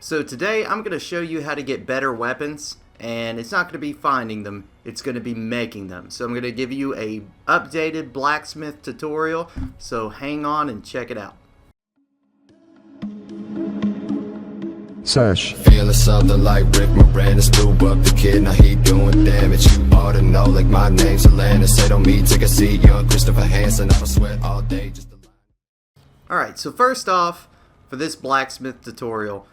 So today I'm going to show you how to get better weapons, and it's not going to be finding them, it's going to be making them. So I'm going to give you a updated blacksmith tutorial, so hang on and check it out. Sesh. Feeling something like Rick Moranis, blew up the kid, now he doing damage. You ought to know, like my name's Atlanta. Say on me, take a seat, young Christopher Hansen. I don't sweat all day, just a line. Alright, so first off, for this blacksmith tutorial,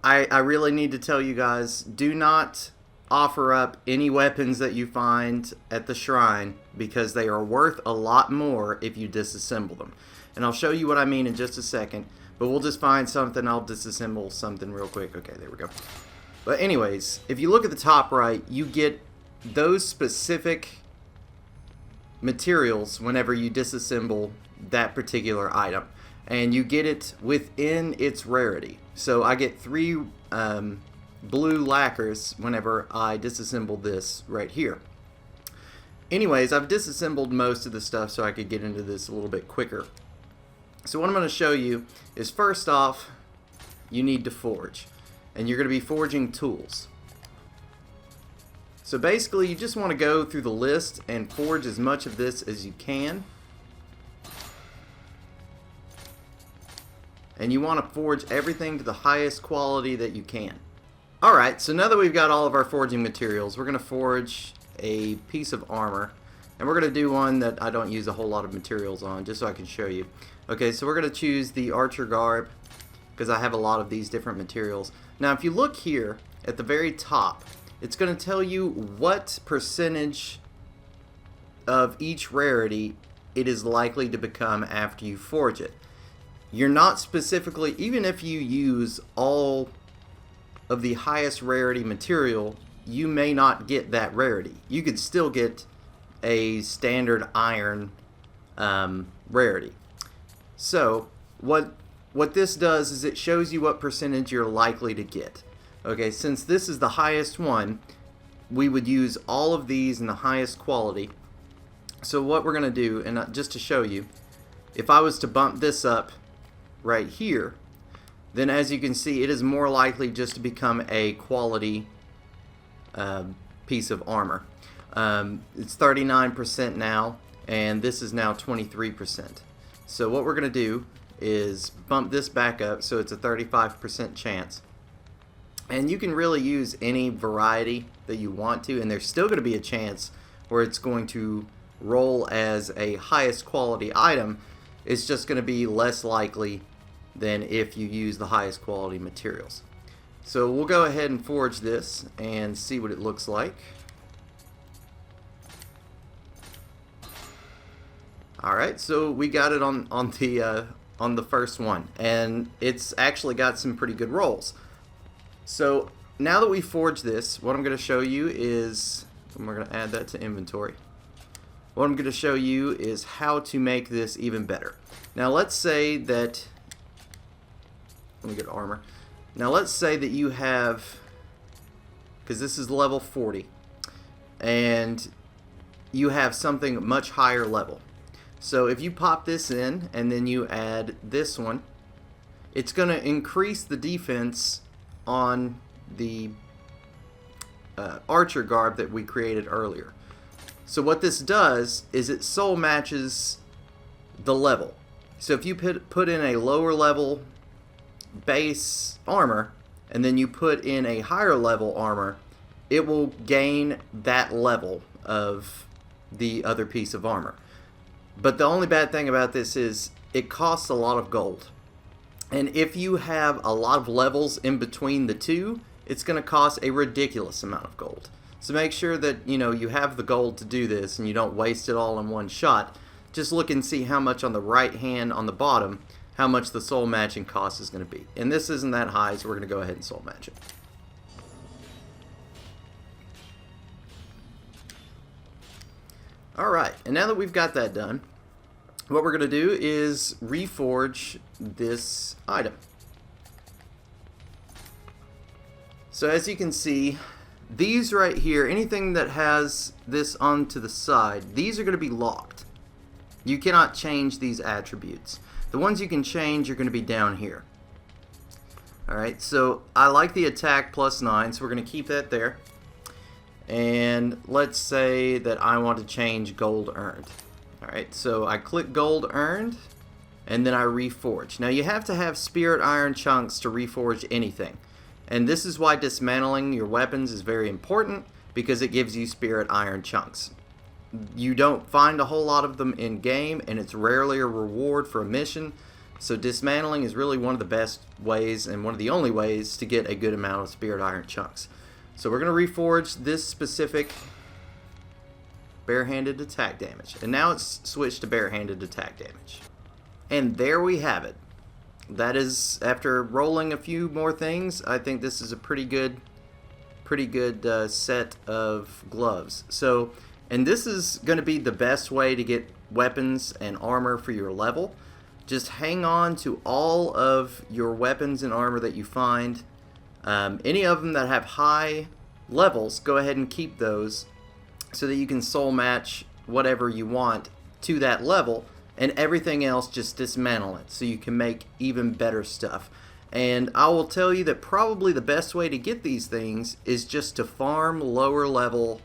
I really need to tell you guys, do not offer up any weapons that you find at the shrine, because they are worth a lot more if you disassemble them. And I'll show you what I mean in just a second. But we'll just find something, I'll disassemble something real quick. Okay, there we go. But anyways, if you look at the top right, you get those specific materials whenever you disassemble that particular item. And you get it within its rarity. So I get 3 blue lacquers whenever I disassemble this right here. Anyways, I've disassembled most of the stuff so I could get into this a little bit quicker. So what I'm going to show you is, first off, you need to forge. And you're going to be forging tools. So basically you just want to go through the list and forge as much of this as you can. And you want to forge everything to the highest quality that you can. Alright, so now that we've got all of our forging materials, we're going to forge a piece of armor. And we're going to do one that I don't use a whole lot of materials on, just so I can show you. Okay, so we're going to choose the archer garb, because I have a lot of these different materials. Now if you look here at the very top, it's going to tell you what percentage of each rarity it is likely to become after you forge it. You're not specifically, even if you use all of the highest rarity material, you may not get that rarity. You could still get a standard iron rarity. So what this does is it shows you what percentage you're likely to get. Okay, since this is the highest one, we would use all of these in the highest quality. So what we're going to do, and just to show you, if I was to bump this up right here, then as you can see, it is more likely just to become a quality piece of armor. It's 39% now, and this is now 23%. So what we're going to do is bump this back up so it's a 35% chance. And you can really use any variety that you want to, and there's still going to be a chance where it's going to roll as a highest quality item. It's just going to be less likely than if you use the highest quality materials. So we'll go ahead and forge this and see what it looks like. Alright, so we got it on the first one, and it's actually got some pretty good rolls. So now that we forged this, what I'm going to show you is, and we're going to add that to inventory, what I'm going to show you is how to make this even better. Now let's say that, let me get armor. Now let's say that you have, because this is level 40, and you have something much higher level. So if you pop this in and then you add this one, it's going to increase the defense on the archer garb that we created earlier. So what this does is it soul matches the level. So if you put in a lower level base armor and then you put in a higher level armor, it will gain that level of the other piece of armor. But the only bad thing about this is it costs a lot of gold. And if you have a lot of levels in between the two, it's going to cost a ridiculous amount of gold. So make sure that you have the gold to do this and you don't waste it all in one shot. Just look and see how much on the right hand on the bottom, how much the soul matching cost is going to be. And this isn't that high, so we're going to go ahead and soul match it. Alright, and now that we've got that done, what we're going to do is reforge this item. So as you can see, these right here, anything that has this onto the side, these are going to be locked. You cannot change these attributes. The ones you can change are going to be down here. Alright, so I like the attack +9, so we're going to keep that there. And let's say that I want to change gold earned. Alright, so I click gold earned, and then I reforge. Now you have to have spirit iron chunks to reforge anything. And this is why dismantling your weapons is very important, because it gives you spirit iron chunks. You don't find a whole lot of them in game, and it's rarely a reward for a mission. So dismantling is really one of the best ways, and one of the only ways, to get a good amount of spirit iron chunks. So we're going to reforge this specific barehanded attack damage. And now it's switched to barehanded attack damage. And there we have it. That is, after rolling a few more things, I think this is a pretty good set of gloves. So, and this is going to be the best way to get weapons and armor for your level. Just hang on to all of your weapons and armor that you find. Any of them that have high levels, go ahead and keep those so that you can soul match whatever you want to that level, and everything else just dismantle it so you can make even better stuff. And I will tell you that probably the best way to get these things is just to farm lower level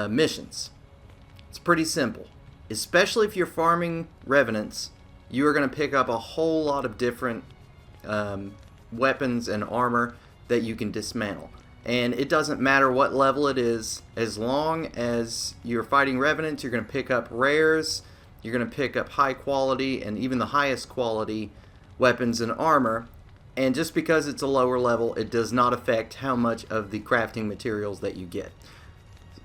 missions. It's pretty simple. Especially if you're farming revenants, you are going to pick up a whole lot of different weapons and armor that you can dismantle. And it doesn't matter what level it is, as long as you're fighting revenants, you're going to pick up rares, you're going to pick up high quality and even the highest quality weapons and armor. And just because it's a lower level, it does not affect how much of the crafting materials that you get.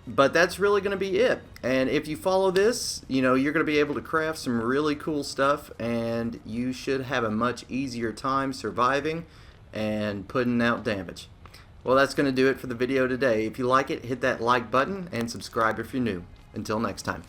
But that's really going to be it. And if you follow this, you know, you're going to be able to craft some really cool stuff, and you should have a much easier time surviving and putting out damage. Well, that's going to do it for the video today. If you like it, hit that like button and subscribe if you're new. Until next time.